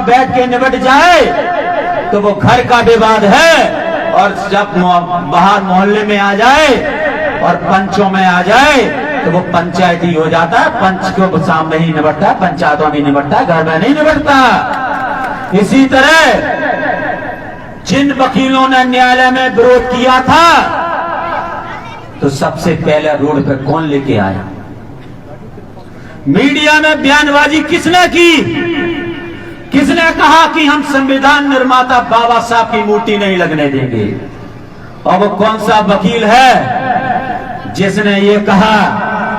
बैठ के निपट जाए तो वो घर का विवाद है, और जब बाहर मोहल्ले में आ जाए और पंचों में आ जाए तो वो पंचायती हो जाता है। पंच को सामने ही निपटता है, पंचायतों में निपटता है, घर में नहीं निपटता। इसी तरह जिन वकीलों ने न्यायालय में विरोध किया था तो सबसे पहले रोड पे कौन लेके आया? मीडिया में बयानबाजी किसने की? किसने कहा कि हम संविधान निर्माता बाबा साहब की मूर्ति नहीं लगने देंगे? और वो कौन सा वकील है जिसने ये कहा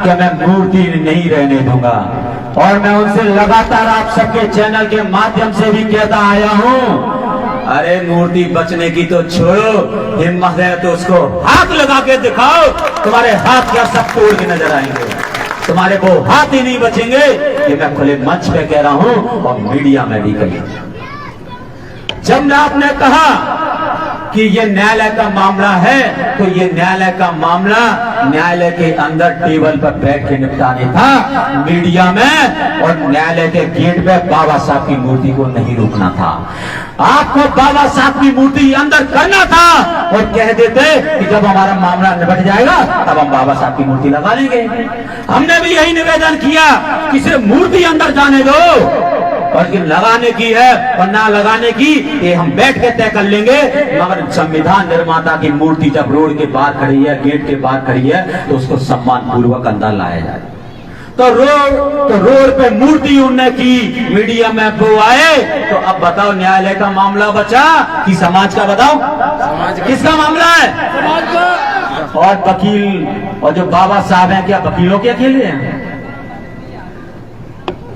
कि मैं मूर्ति नहीं रहने दूंगा? और मैं उनसे लगातार आप सबके चैनल के माध्यम से भी कहता आया हूं, अरे मूर्ति बचने की तो छोड़ो, हिम्मत है तो उसको हाथ लगा के दिखाओ, तुम्हारे हाथ क्या सब तोड़ के नजर आएंगे, तुम्हारे वो हाथ ही नहीं बचेंगे। ये मैं खुले मंच पे कह रहा हूं और मीडिया में भी कही। जब आपने कहा कि ये न्यायालय का मामला है तो ये न्यायालय का मामला न्यायालय के अंदर टेबल पर बैठ के निपटाने था, मीडिया में और न्यायालय के गेट पे बाबा साहब की मूर्ति को नहीं रोकना था। आपको बाबा साहब की मूर्ति अंदर करना था और कह देते कि जब हमारा मामला निपट जाएगा तब हम बाबा साहब की मूर्ति लगा लेंगे। हमने भी यही निवेदन किया कि सिर्फ मूर्ति अंदर जाने दो, और कि लगाने की है और ना लगाने की ये हम बैठ के तय कर लेंगे, मगर संविधान निर्माता की मूर्ति जब रोड के बाहर खड़ी है, गेट के बाहर खड़ी है, तो उसको सम्मान पूर्वक अंदर लाया जाए। तो रोड पे मूर्ति उन्होंने की, मीडिया में वो आए, तो अब बताओ न्यायालय का मामला बचा कि समाज का? बताओ किसका मामला है? समाज का। और वकील और जो बाबा साहब हैं, क्या वकीलों के अकेले हैं?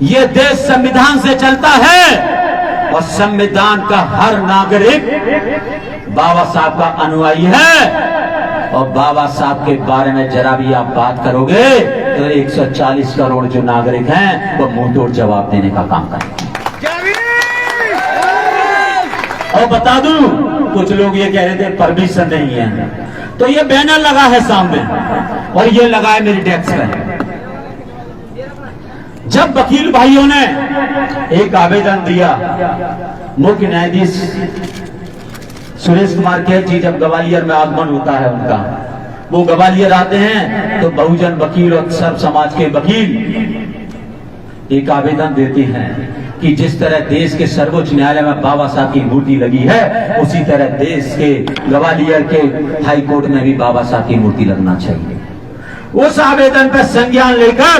ये देश संविधान से चलता है और संविधान का हर नागरिक बाबा साहब का अनुयायी है। और बाबा साहब के बारे में जरा भी आप बात करोगे तो 140 करोड़ जो नागरिक हैं वो मुंह तोड़ जवाब देने का काम करेंगे। और बता दूं, कुछ लोग ये कह रहे थे परमिशन नहीं है, तो ये बैनर लगा है सामने और ये लगा है मेरी डेस्क पे। जब वकील भाइयों ने एक आवेदन दिया, मुख्य न्यायाधीश सुरेश कुमार कैद जी जब ग्वालियर में आगमन होता है उनका, वो ग्वालियर आते हैं तो बहुजन वकील और सर्व समाज के वकील एक आवेदन देते हैं कि जिस तरह देश के सर्वोच्च न्यायालय में बाबा साहब की मूर्ति लगी है, उसी तरह देश के ग्वालियर के हाई कोर्ट में भी बाबा साहब की मूर्ति लगना चाहिए। उस आवेदन पर संज्ञान लेकर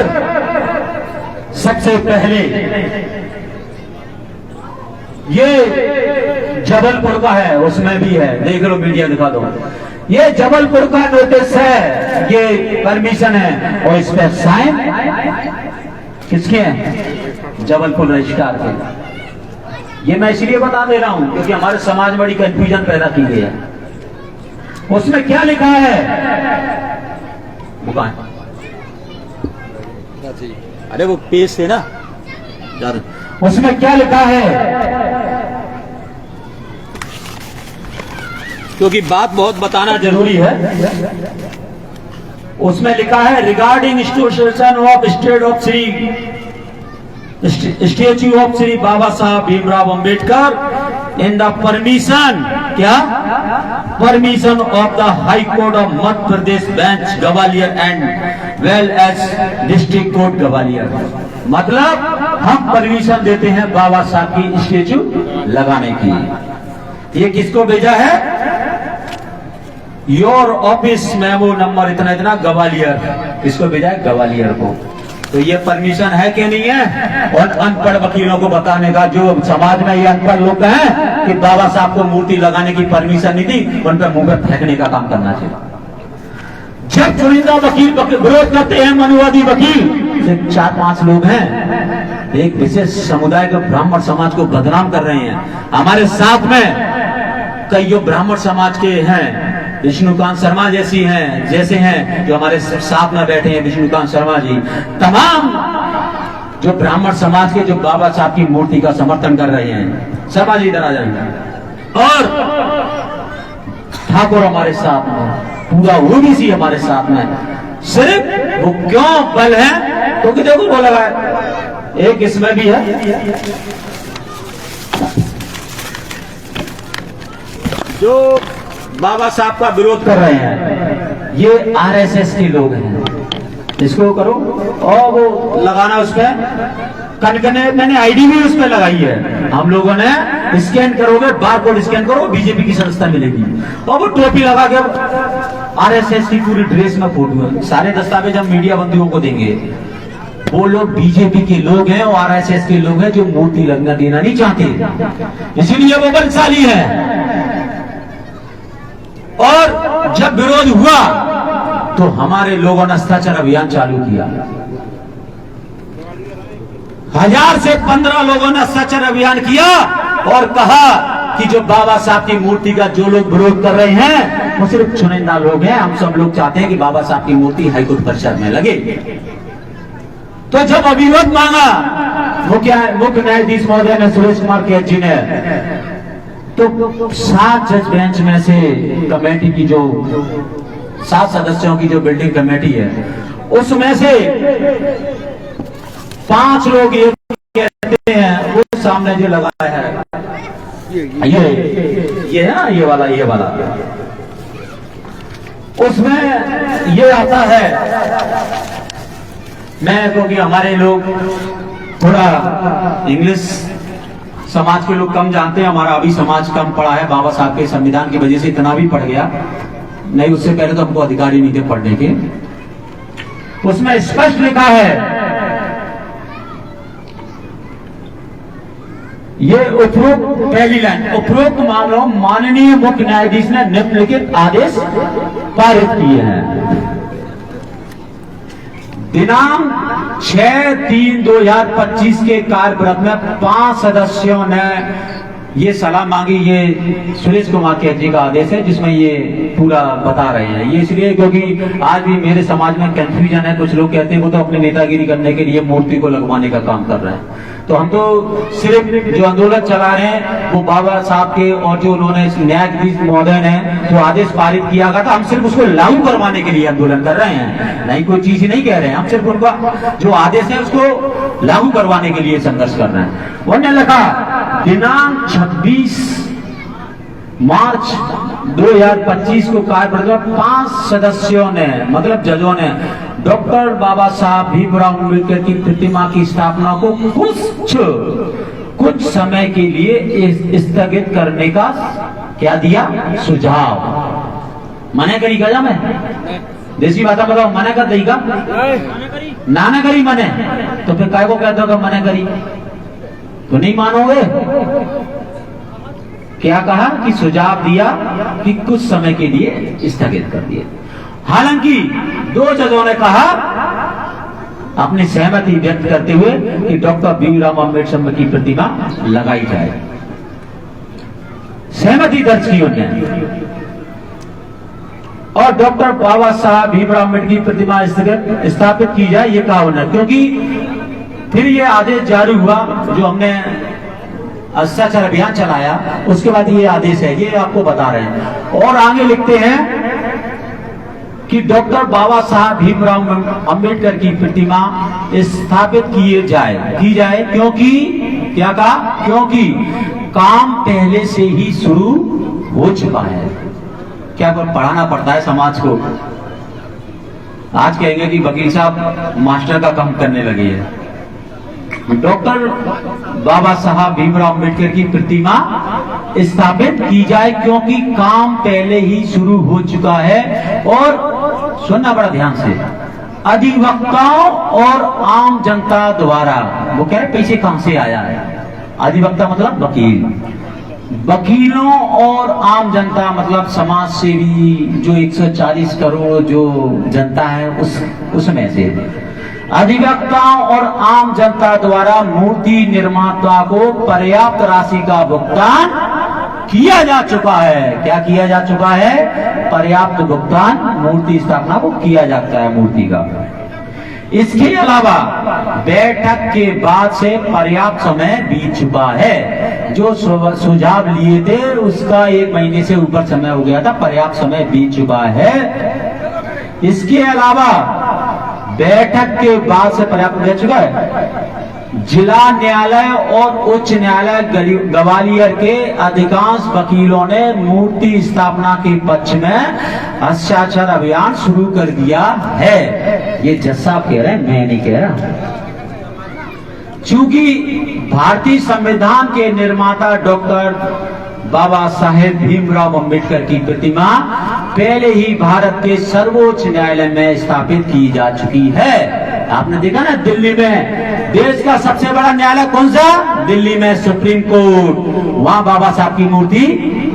सबसे पहले ये जबलपुर का है, उसमें भी है, देख लो, मीडिया दिखा दो, ये जबलपुर का नोटिस है, ये परमिशन है और इस पर साइन किसके हैं? जबलपुर रजिस्ट्रार के। ये मैं इसलिए बता दे रहा हूं क्योंकि हमारे समाज में बड़ी कंफ्यूजन पैदा की गई है। उसमें क्या लिखा है? अरे वो पेज से ना, उसमें क्या लिखा है? क्योंकि बात बहुत बताना जरूरी है। उसमें लिखा है regarding institution of state of Shri statue of Shri Baba Saheb Bhimrao Ambedkar in the permission, क्या? Permission of the high court of Madhya Pradesh bench Gwalior and well as district court Gwalior. मतलब हम परमिशन देते हैं बाबा साहब की स्टेच्यू लगाने की। ये किसको भेजा है? योर ऑफिस मेमो नंबर इतना इतना ग्वालियर, इसको भेजा है ग्वालियर को। तो ये परमिशन है कि नहीं है? और अनपढ़ वकीलों को बताने का, जो समाज में ये अनपढ़ लोग हैं कि बाबा साहब को मूर्ति लगाने की परमिशन नहीं दी, उन पर मुंह पर फेंकने का काम करना चाहिए। जब चुनिंदा वकील विरोध करते हैं, मनुवादी वकील, 4-5 लोग हैं, एक विशेष समुदाय को, ब्राह्मण समाज को बदनाम कर रहे हैं। हमारे साथ में कई जो ब्राह्मण समाज के हैं, विष्णुकांत शर्मा जैसे हैं जो हमारे साथ में बैठे हैं, विष्णुकांत शर्मा जी, तमाम जो ब्राह्मण समाज के जो बाबा साहब की मूर्ति का समर्थन कर रहे हैं, शर्मा जी इधर आ जाएंगे। और ठाकुर हमारे साथ में, पूरा ओबीसी हमारे साथ में। सिर्फ वो क्यों बल है? क्योंकि देखो वो लगा है, एक इसमें भी है, जो बाबा साहब का विरोध कर रहे हैं ये आरएसएस के लोग हैं। इसको करो और वो लगाना उस पर मैंने आईडी भी उस पर लगाई है। हम लोगों ने स्कैन करोगे, बार कोड स्कैन करो, बीजेपी की संस्था मिलेगी। और वो टोपी लगा के आरएसएस की पूरी ड्रेस में फोटो है। सारे दस्तावेज हम मीडिया बंदियों को देंगे। वो लोग बीजेपी के लोग हैं और आरएसएस के लोग हैं जो मूर्ति लगना देना नहीं चाहते, इसीलिए वो बलशाली है। और जब विरोध हुआ तो हमारे लोगों ने हस्ताक्षर अभियान चालू किया। 1000 से 15 लोगों ने हस्ताक्षर अभियान किया और कहा कि जो बाबा साहब की मूर्ति का जो लोग विरोध कर रहे हैं वो सिर्फ चुनिंदा लोग हैं। हम सब लोग चाहते हैं कि बाबा साहब की मूर्ति हाईकोर्ट परिसर में लगे। तो जब अभिरोध मांगा मुख्य न्यायाधीश महोदय ने, सुरेश कुमार कैद जी ने, तो 7 जज बेंच में से कमेटी की जो 7 सदस्यों की जो बिल्डिंग कमेटी है उसमें से 5 लोग ये कहते हैं, वो सामने जो लगाया है ये है ना, ये वाला उसमें ये आता है। मैं क्योंकि हमारे लोग थोड़ा इंग्लिश समाज के लोग कम जानते हैं, हमारा अभी समाज कम पढ़ा है। बाबा साहब के संविधान की वजह से इतना भी पढ़ गया नहीं, उससे पहले तो हमको अधिकार ही नहीं थे पढ़ने के। उसमें स्पष्ट लिखा है, ये उपरोक्त पहली लाइन, उपरोक्त मामलों माननीय मुख्य न्यायाधीश ने निम्नलिखित आदेश पारित किए हैं। दिनांक 6/3/2025 के कार्यवृत्त में 5 सदस्यों ने ये सलाह मांगी। ये सुरेश कुमार कैद जी का आदेश है जिसमें ये पूरा बता रहे हैं। ये इसलिए क्योंकि आज भी मेरे समाज में कंफ्यूजन है। कुछ लोग कहते हैं वो तो अपने नेतागिरी करने के लिए मूर्ति को लगवाने का काम कर रहे हैं। तो हम तो सिर्फ जो आंदोलन चला रहे हैं वो बाबा साहब के और जो उन्होंने न्यायाधीश महोदय ने जो आदेश पारित किया गया था, हम सिर्फ उसको लागू करवाने के लिए आंदोलन कर रहे हैं, नहीं कोई चीज ही नहीं कह रहे हैं। हम सिर्फ उनका जो आदेश है उसको लागू करवाने के लिए संघर्ष कर रहे हैं। उन्होंने लिखा, दिनांक 26 मार्च 2025 को कार्यवृत्त में 5 सदस्यों ने, मतलब जजों ने, डॉक्टर बाबा साहब भीमराव अम्बेडकर की प्रतिमा की स्थापना को कुछ समय के लिए स्थगित करने का क्या दिया, सुझाव। मना करी क्या मैं देसी बात बताओ, मना कर देगा ना करी मने, तो फिर काय को कहते हो मना करी तो नहीं मानोगे। क्या कहा कि सुझाव दिया कि कुछ समय के लिए स्थगित कर दिए। हालांकि 2 जजों ने कहा अपनी सहमति व्यक्त करते हुए कि डॉक्टर भीमराव अम्बेडकर की प्रतिमा लगाई जाए। सहमति दर्ज की उन्होंने और डॉक्टर बाबा साहब भीमराव अम्बेडकर की प्रतिमा स्थापित की जाए, ये कहा उन्होंने। क्योंकि फिर ये आदेश जारी हुआ जो हमने हस्ताक्षर अभियान चलाया, उसके बाद ये आदेश है, ये आपको बता रहे हैं। और आगे लिखते हैं कि डॉक्टर बाबा साहब भीमराव अम्बेडकर की प्रतिमा स्थापित की जाए क्योंकि क्या कहा, क्योंकि काम पहले से ही शुरू हो चुका है। क्या पढ़ाना पड़ता है समाज को। आज कहेंगे कि वकील साहब मास्टर का काम करने लगे हैं। डॉक्टर बाबा साहब भीमराव अम्बेडकर की प्रतिमा स्थापित की जाए क्योंकि काम पहले ही शुरू हो चुका है। और सुनना बड़ा ध्यान से, अधिवक्ताओं और आम जनता द्वारा, वो कह रहे पैसे कहां से आया है, अधिवक्ता मतलब वकील, वकीलों और आम जनता मतलब समाज सेवी जो 140 करोड़ जो जनता है उसमें से अधिवक्ताओं और आम जनता द्वारा मूर्ति निर्माता को पर्याप्त राशि का भुगतान किया जा चुका है। क्या किया जा चुका है, पर्याप्त भुगतान मूर्ति स्थापना को किया जाता है मूर्ति का। इसके अलावा बैठक के बाद से पर्याप्त समय बीत चुका है। जो सुझाव लिए थे उसका 1 महीने से ऊपर समय हो गया था, पर्याप्त समय बीत चुका है। इसके अलावा बैठक के बाद से पर्याप्त बैठ चुका है। जिला न्यायालय और उच्च न्यायालय ग्वालियर के अधिकांश वकीलों ने मूर्ति स्थापना के पक्ष में हस्ताक्षर अभियान शुरू कर दिया है। ये जज साहब कह रहे हैं, मैं नहीं कह रहा। चूंकि भारतीय संविधान के निर्माता डॉक्टर बाबा साहेब भीमराव अंबेडकर की प्रतिमा पहले ही भारत के सर्वोच्च न्यायालय में स्थापित की जा चुकी है। आपने देखा ना, दिल्ली में देश का सबसे बड़ा न्यायालय कौन सा? दिल्ली में सुप्रीम कोर्ट, वहां बाबा साहब की मूर्ति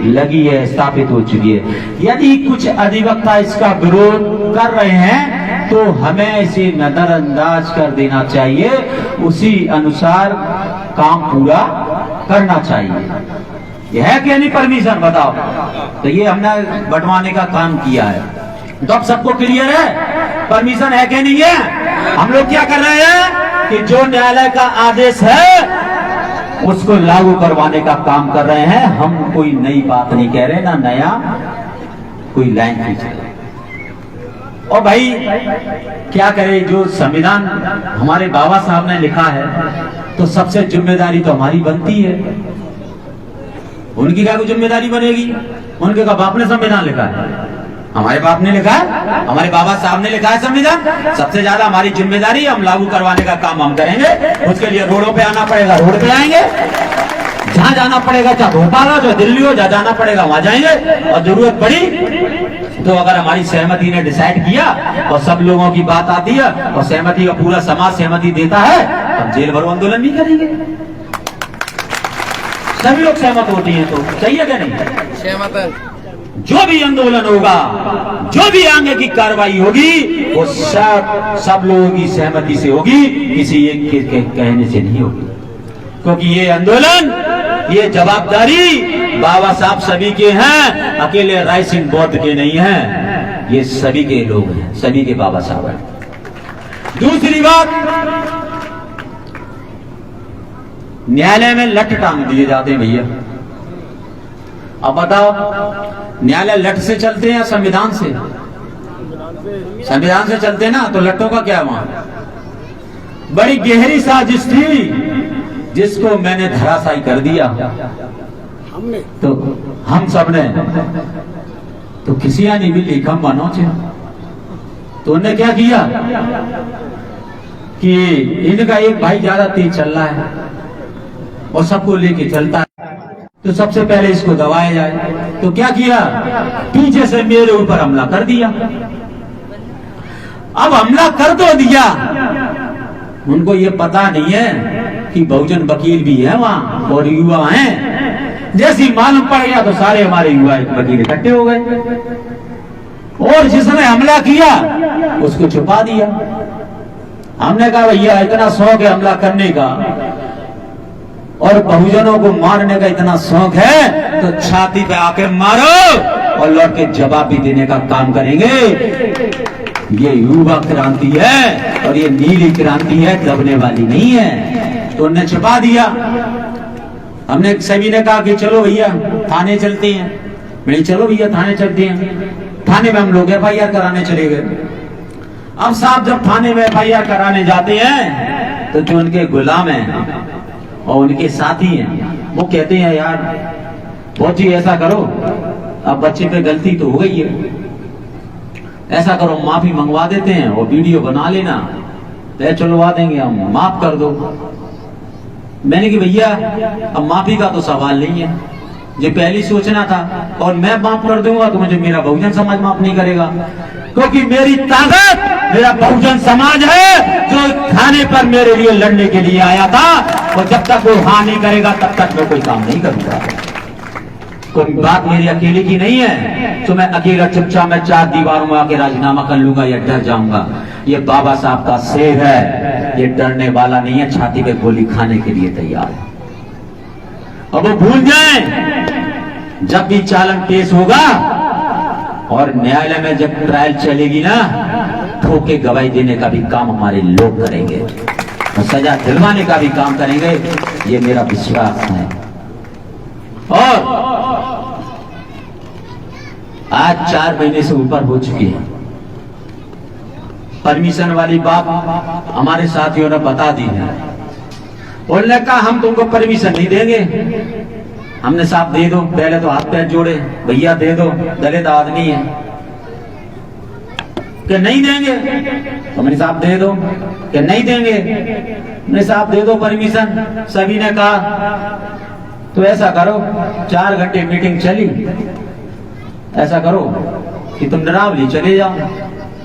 लगी है, स्थापित हो चुकी है। यदि कुछ अधिवक्ता इसका विरोध कर रहे हैं तो हमें इसे नजरअंदाज कर देना चाहिए, उसी अनुसार काम पूरा करना चाहिए। यह है कि नहीं परमिशन? बताओ। तो ये हमने बंटवाने का काम किया है, तो अब सबको क्लियर है परमिशन है कि नहीं है। हम लोग क्या कर रहे हैं कि जो न्यायालय का आदेश है उसको लागू करवाने का काम कर रहे हैं। हम कोई नई बात नहीं कह रहे, ना नया कोई लाइन खींच रहे। और भाई क्या करे, जो संविधान हमारे बाबा साहब ने लिखा है तो सबसे जिम्मेदारी तो हमारी बनती है। उनकी क्या कोई जिम्मेदारी बनेगी? उनके का बाप ने संविधान लिखा है, हमारे बाप ने लिखा है, हमारे बाबा साहब ने लिखा है संविधान। सबसे ज्यादा हमारी जिम्मेदारी, हम लागू करवाने का काम हम करेंगे। उसके लिए रोडों पे आना पड़ेगा, रोड पे आएंगे। जहां जाना पड़ेगा, चाहे भोपाल हो, चाहे दिल्ली हो, जहां जाना पड़ेगा वहां जाएंगे। और जरूरत पड़ी तो अगर हमारी सहमति ने डिसाइड किया और सब लोगों की बात आती है और सहमति का पूरा समाज सहमति देता है, हम जेल भरो आंदोलन नहीं करेंगे। सभी लोग सहमत होती हैं तो चाहिए क्या नहीं? सहमत है। जो भी आंदोलन होगा, जो भी आगे की कार्रवाई होगी, वो सब लोगों की सहमति से होगी, किसी एक के कहने से नहीं होगी। क्योंकि ये आंदोलन, ये जवाबदारी बाबा साहब सभी के हैं, अकेले राय सिंह बौद्ध के नहीं हैं। ये सभी के लोग हैं, सभी के बाबा साहब हैं। दूसरी बात, न्यायालय में लठ टांग दिए जाते हैं भैया। अब बताओ, न्यायालय लठ से चलते हैं या संविधान से? संविधान से चलते ना, तो लट्टों का क्या वहां? बड़ी गहरी साजिश थी जिसको मैंने धराशायी कर दिया। तो हम सब ने तो किसी नहीं भी लिखा मनोज, तो उन्होंने क्या किया कि इनका एक भाई ज्यादा तेज चल रहा है और सबको लेके चलता है, तो सबसे पहले इसको दबाया जाए। तो क्या किया, पीछे से मेरे ऊपर हमला कर दिया। अब हमला कर तो दिया, उनको ये पता नहीं है कि बहुजन वकील भी है वहां और युवा हैं। जैसी मालूम पड़ गया तो सारे हमारे युवा वकील इकट्ठे हो गए और जिसने हमला किया उसको छुपा दिया। हमने कहा भैया इतना शौक है हमला करने का और बहुजनों को मारने का इतना शौक है तो छाती पे आके मारो और लौट के जवाब भी देने का काम करेंगे। ये युवा क्रांति है और ये नीली क्रांति है, दबने वाली नहीं है। तो उन्होंने छुपा दिया। हमने सभी ने कहा कि चलो भैया थाने चलते हैं। मैं चलो भैया थाने चलते हैं। थाने में हम लोग FIR कराने चले गए। अब साहब जब थाने में FIR कराने जाते हैं तो जो उनके गुलाम हैं और उनके साथी हैं वो कहते हैं यार बहुत ही ऐसा करो, अब बच्चे पे गलती तो हो गई है, ऐसा करो माफी मंगवा देते हैं और वीडियो बना लेना, तय चलवा देंगे, हम माफ कर दो। मैंने कि भैया अब माफी का तो सवाल नहीं है, जो पहली सोचना था और मैं माफ कर दूंगा तो मुझे मेरा बहुजन समाज माफ नहीं करेगा, क्योंकि मेरी ताकत मेरा बहुजन समाज है जो थाने पर मेरे लिए लड़ने के लिए आया था। और जब तक वो हाँ नहीं करेगा तब तक मैं कोई काम नहीं करूंगा। कोई बात मेरी अकेले की नहीं है तो मैं अकेला चुपचाप मैं 4 दीवारों में आके राजीनामा कर लूंगा या डर जाऊंगा। ये बाबा साहब का शेर है, ये डरने वाला नहीं है, छाती पे गोली खाने के लिए तैयार है। अब वो भूल जाए जब भी चालान पेश होगा और न्यायालय में जब ट्रायल चलेगी ना, ठोके गवाही देने का भी काम हमारे लोग करेंगे और सजा दिलवाने का भी काम करेंगे, ये मेरा विश्वास है। और आज 4 महीने से ऊपर हो चुकी है। परमिशन वाली बात हमारे साथियों ने बता दी है उन्होंने कहा हम तुमको परमिशन नहीं देंगे। हमने साहब दे दो, पहले तो हाथ पैर जोड़े, भैया दे दो, दलित आदमी है कि नहीं देंगे। तो मैंने साहब दे दो कि नहीं देंगे। मैंने साहब दे दो परमिशन। सभी ने कहा तो ऐसा करो, 4 घंटे मीटिंग चली, ऐसा करो कि तुम निरावली चले जाओ।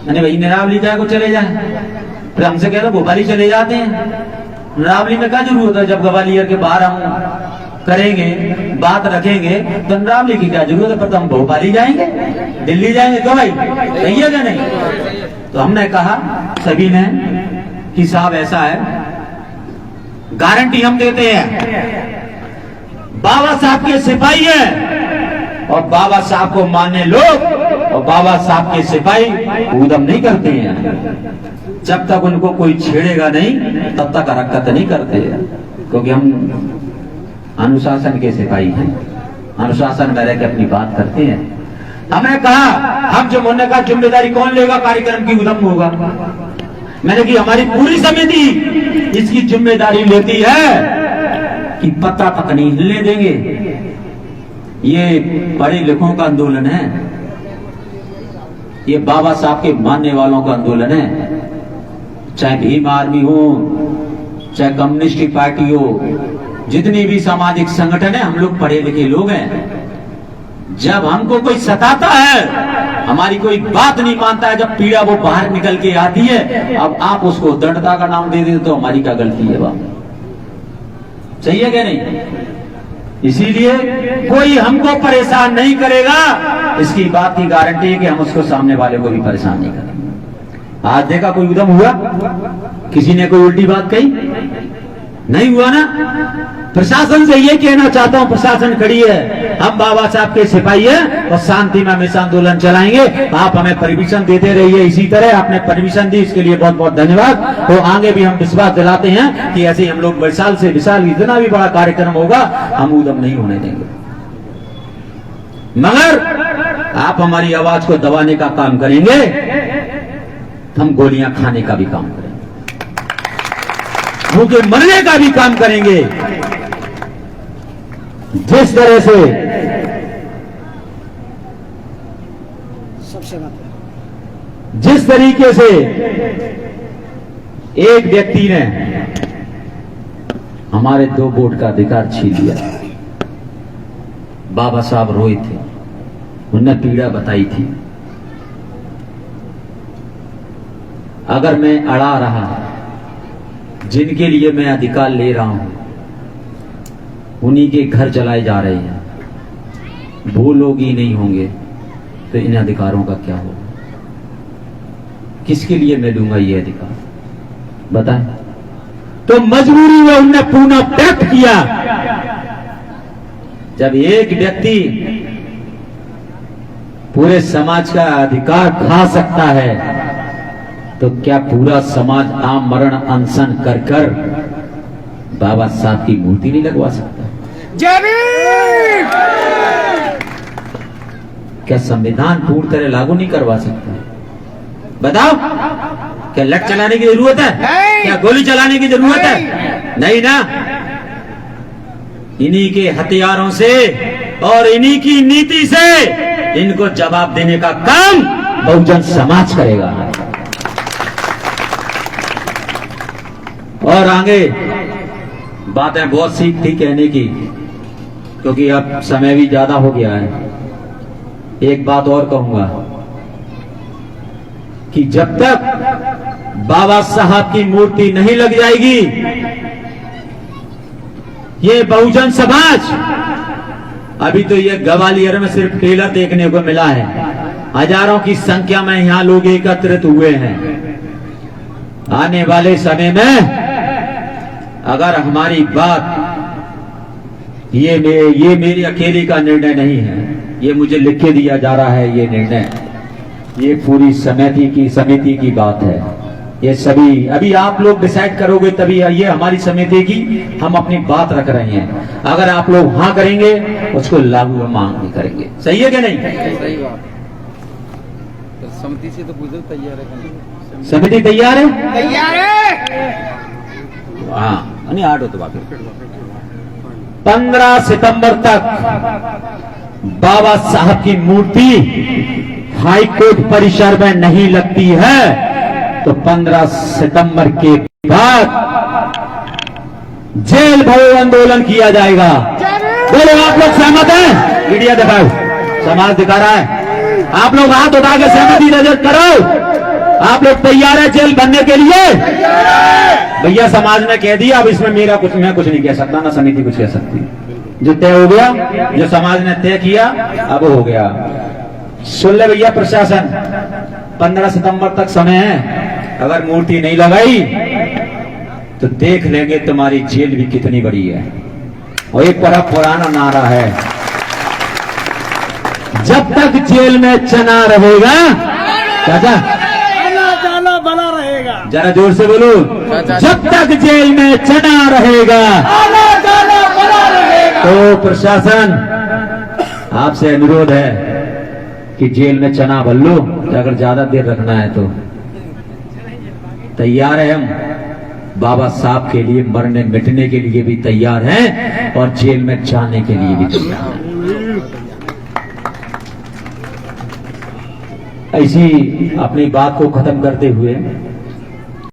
मैंने भाई निरावली क्या को चले जाए, फिर हमसे कह दो भोपाली चले जाते हैं। निरावली में क्या जरूरत है, जब ग्वालियर के बाहर हम करेंगे, बात रखेंगे, तो निरावली की क्या जरूरत है, पर तो हम भोपाली जाएंगे, दिल्ली जाएंगे। क्यों भाई, सही है क्या नहीं? तो हमने कहा सभी ने कि साहब ऐसा है, गारंटी हम देते हैं, बाबा साहब के सिपाही है और बाबा साहब को मानने लोग और बाबा साहब के सिपाही उदम नहीं करते हैं। जब तक उनको कोई छेड़ेगा नहीं तब तक हरकत नहीं करते हैं, क्योंकि हम अनुशासन के सिपाही हैं, अनुशासन में रह के अपनी बात करते हैं। हमने कहा हम जो मुन्ने का जिम्मेदारी कौन लेगा, कार्यक्रम की उदम होगा। मैंने की हमारी पूरी समिति इसकी जिम्मेदारी लेती है कि पता तक नहीं हिलने देंगे। ये पढ़े लिखों का आंदोलन है, ये बाबा साहब के मानने वालों का आंदोलन है। चाहे भीम आर्मी हो, चाहे कम्युनिस्ट पार्टी हो, जितनी भी सामाजिक संगठन है, हम लोग पढ़े लिखे लोग हैं। जब हमको कोई सताता है, हमारी कोई बात नहीं मानता है, जब पीड़ा वो बाहर निकल के आती है, अब आप उसको दृढ़ता का नाम दे देते तो हमारी क्या गलती है बाप? सही है क्या नहीं? इसीलिए कोई हमको परेशान नहीं करेगा, इसकी बात की गारंटी है कि हम उसको सामने वाले को भी परेशान नहीं करेंगे। आज देखा कोई उदम हुआ, किसी ने कोई उल्टी बात कही? नहीं हुआ ना। प्रशासन से ये कहना चाहता हूं, प्रशासन खड़ी है, हम बाबा साहब के सिपाही हैं और शांति में हमेशा आंदोलन चलाएंगे। आप हमें परमिशन देते रहिए, इसी तरह आपने परमिशन दी, इसके लिए बहुत बहुत धन्यवाद। तो आगे भी हम विश्वास दिलाते हैं कि ऐसे ही हम लोग विशाल से विशाल जितना भी बड़ा कार्यक्रम होगा हम उदम नहीं होने देंगे, मगर आप हमारी आवाज को दबाने का काम करेंगे, हम गोलियां खाने का भी काम करेंगे, भूखे मरने का भी काम करेंगे। जिस तरह से जिस तरीके से एक व्यक्ति ने हमारे 2 वोट का अधिकार छीन लिया, बाबा साहब रोए थे, उन्होंने पीड़ा बताई थी। अगर मैं अड़ा रहा, जिनके लिए मैं अधिकार ले रहा हूं उन्हीं के घर जलाए जा रहे हैं, वो लोग ही नहीं होंगे तो इन अधिकारों का क्या होगा? किसके लिए मैं लूंगा ये अधिकार, बताएं? तो मजबूरी में उन्होंने पूर्ण त्याग किया। जब एक व्यक्ति पूरे समाज का अधिकार खा सकता है तो क्या पूरा समाज आमरण अनशन कर कर बाबा साहब की मूर्ति नहीं लगवा सकता? क्या संविधान पूरी तरह लागू नहीं करवा सकता? बताओ, क्या लठ चलाने की जरूरत है? क्या गोली चलाने की जरूरत है? नहीं ना। इन्हीं के हथियारों से और इन्हीं की नीति से इनको जवाब देने का काम बहुजन समाज करेगा। और आगे बातें बहुत सी थी कहने की, क्योंकि अब समय भी ज्यादा हो गया है। एक बात और कहूंगा कि जब तक बाबा साहब की मूर्ति नहीं लग जाएगी, ये बहुजन समाज, अभी तो ये ग्वालियर में सिर्फ टेलर देखने को मिला है, हजारों की संख्या में यहां लोग एकत्रित हुए हैं। आने वाले समय में अगर हमारी बात, ये मेरी अकेली का निर्णय नहीं है, ये मुझे लिख के दिया जा रहा है, ये निर्णय, ये पूरी समिति की बात है। ये सभी अभी आप लोग डिसाइड करोगे तभी, ये हमारी समिति की हम अपनी बात रख रहे हैं। अगर आप लोग हाँ करेंगे उसको लागू हम मांग भी करेंगे। सही है क्या नहीं? सही बात। तो समिति से तो गुजर तैयार है, समिति तैयार है? तैयार है। हाँ नहीं 8 तो बाकी 15 सितंबर तक बाबा साहब की मूर्ति हाई कोर्ट परिसर में नहीं लगती है, तो 15 सितंबर के बाद जेल भरो आंदोलन किया जाएगा। बोलो आप लोग सहमत हैं? मीडिया दिखाओ, समाज दिखा रहा है। आप लोग हाथ उठा के सहमति नजर करो। आप लोग तैयार है जेल बनने के लिए? भैया समाज ने कह दिया, अब इसमें मेरा कुछ, मैं कुछ नहीं कह सकता, ना समिति कुछ कह सकती। जो तय हो गया, जो समाज ने तय किया, अब हो गया। सुन ले भैया प्रशासन, 15 सितंबर तक समय है। अगर मूर्ति नहीं लगाई तो देख लेंगे तुम्हारी जेल भी कितनी बड़ी है। और एक बड़ा पुराना नारा है, जब तक जेल में चना रहेगा, चाचा जाना बना रहेगा। जरा जोर से बोलो, जब तक जेल में चना रहेगा, आना जाना बना रहेगा। तो प्रशासन आपसे अनुरोध है कि जेल में चना भर लो। अगर ज्यादा देर रखना है तो तैयार है हम, बाबा साहब के लिए मरने मिटने के लिए भी तैयार हैं और जेल में जाने के लिए भी तैयार हैं। ऐसी अपनी बात को खत्म करते हुए